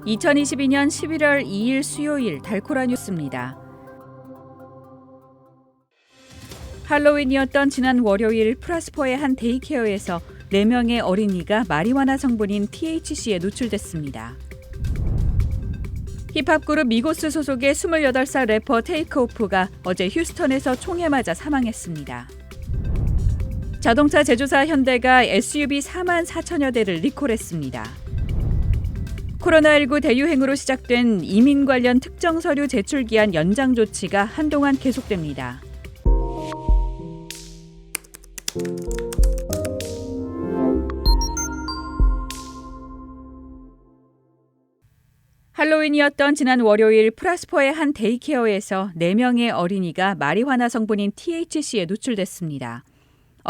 2022년 11월 2일 수요일 달코라 뉴스입니다. 할로윈이었던 지난 월요일 프라스포의 한 데이케어에서 4명의 어린이가 마리화나 성분인 THC에 노출됐습니다. 힙합 그룹 미고스 소속의 28살 래퍼 테이크오프가 어제 휴스턴에서 총에 맞아 사망했습니다. 자동차 제조사 현대가 SUV 4만 4천여 대를 리콜했습니다. 코로나19 대유행으로 시작된 이민 관련 특정 서류 제출 기한 연장 조치가 한동안 계속됩니다. 할로윈이었던 지난 월요일 프라스포의 한 데이케어에서 4명의 어린이가 마리화나 성분인 THC에 노출됐습니다.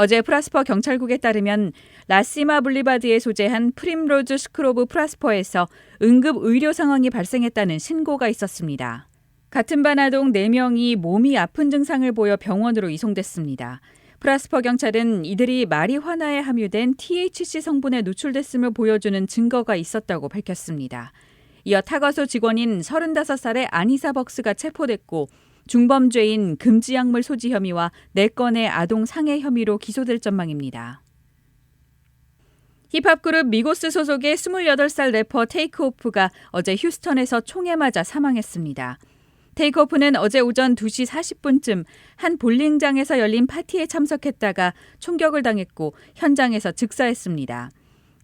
어제 프라스포 경찰국에 따르면 라시마 블리바드에 소재한 프림로즈 스크로브 프라스포에서 응급 의료 상황이 발생했다는 신고가 있었습니다. 같은 반 아동 4명이 몸이 아픈 증상을 보여 병원으로 이송됐습니다. 프라스포 경찰은 이들이 마리화나에 함유된 THC 성분에 노출됐음을 보여주는 증거가 있었다고 밝혔습니다. 이어 타거소 직원인 35살의 아니사 벅스가 체포됐고 중범죄인 금지 약물 소지 혐의와 4건의 아동 상해 혐의로 기소될 전망입니다. 힙합 그룹 미고스 소속의 28살 래퍼 테이크오프가 어제 휴스턴에서 총에 맞아 사망했습니다. 테이크오프는 어제 오전 2시 40분쯤 한 볼링장에서 열린 파티에 참석했다가 총격을 당했고 현장에서 즉사했습니다.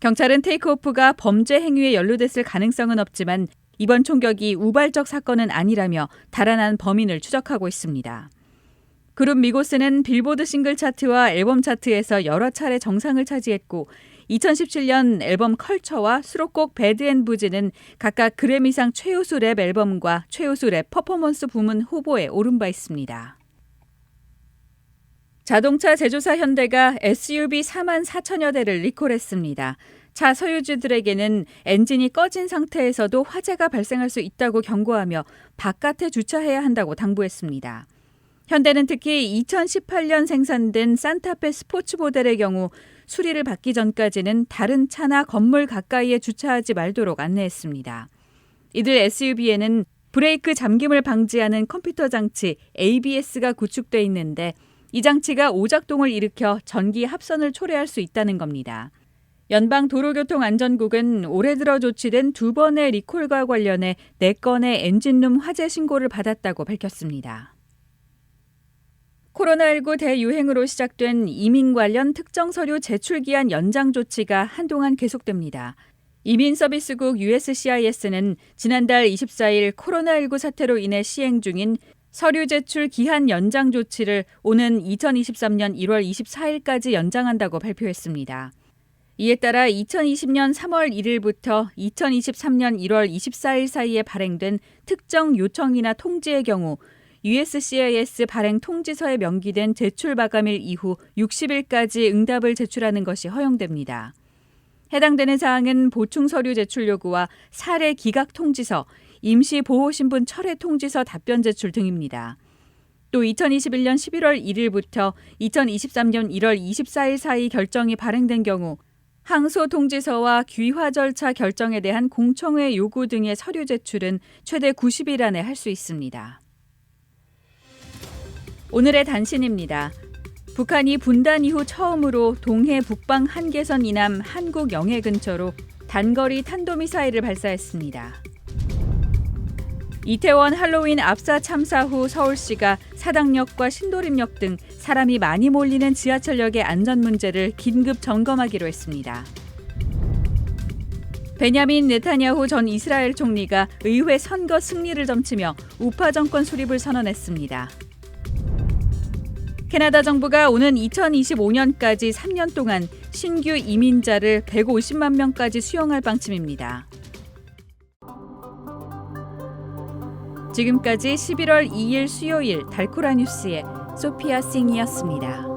경찰은 테이크오프가 범죄 행위에 연루됐을 가능성은 없지만 이번 총격이 우발적 사건은 아니라며 달아난 범인을 추적하고 있습니다. 그룹 미고스는 빌보드 싱글 차트와 앨범 차트에서 여러 차례 정상을 차지했고 2017년 앨범 컬처와 수록곡 배드 앤 부즈는 각각 그래미상 최우수 랩 앨범과 최우수 랩 퍼포먼스 부문 후보에 오른 바 있습니다. 자동차 제조사 현대가 SUV 4만 4천여 대를 리콜했습니다. 차 소유주들에게는 엔진이 꺼진 상태에서도 화재가 발생할 수 있다고 경고하며 바깥에 주차해야 한다고 당부했습니다. 현대는 특히 2018년 생산된 산타페 스포츠 모델의 경우 수리를 받기 전까지는 다른 차나 건물 가까이에 주차하지 말도록 안내했습니다. 이들 SUV에는 브레이크 잠김을 방지하는 컴퓨터 장치 ABS가 구축돼 있는데 이 장치가 오작동을 일으켜 전기 합선을 초래할 수 있다는 겁니다. 연방도로교통안전국은 올해 들어 조치된 2번의 리콜과 관련해 4건의 엔진룸 화재 신고를 받았다고 밝혔습니다. 코로나19 대유행으로 시작된 이민 관련 특정 서류 제출 기한 연장 조치가 한동안 계속됩니다. 이민서비스국 USCIS는 지난달 24일 코로나19 사태로 인해 시행 중인 서류 제출 기한 연장 조치를 오는 2023년 1월 24일까지 연장한다고 발표했습니다. 이에 따라 2020년 3월 1일부터 2023년 1월 24일 사이에 발행된 특정 요청이나 통지의 경우 USCIS 발행 통지서에 명기된 제출 마감일 이후 60일까지 응답을 제출하는 것이 허용됩니다. 해당되는 사항은 보충 서류 제출 요구와 사례 기각 통지서, 임시 보호신분 철회 통지서 답변 제출 등입니다. 또 2021년 11월 1일부터 2023년 1월 24일 사이 결정이 발행된 경우 항소 통지서와 귀화 절차 결정에 대한 공청회 요구 등의 서류 제출은 최대 90일 안에 할 수 있습니다. 오늘의 단신입니다. 북한이 분단 이후 처음으로 동해 북방 한계선 이남 한국 영해 근처로 단거리 탄도미사일을 발사했습니다. 이태원 할로윈 압사 참사 후 서울시가 사당역과 신도림역 등 사람이 많이 몰리는 지하철역의 안전 문제를 긴급 점검하기로 했습니다. 베냐민 네타냐후 전 이스라엘 총리가 의회 선거 승리를 점치며 우파 정권 수립을 선언했습니다. 캐나다 정부가 오는 2025년까지 3년 동안 신규 이민자를 150만 명까지 수용할 방침입니다. 지금까지 11월 2일 수요일 달코라 뉴스의 소피아 싱이었습니다.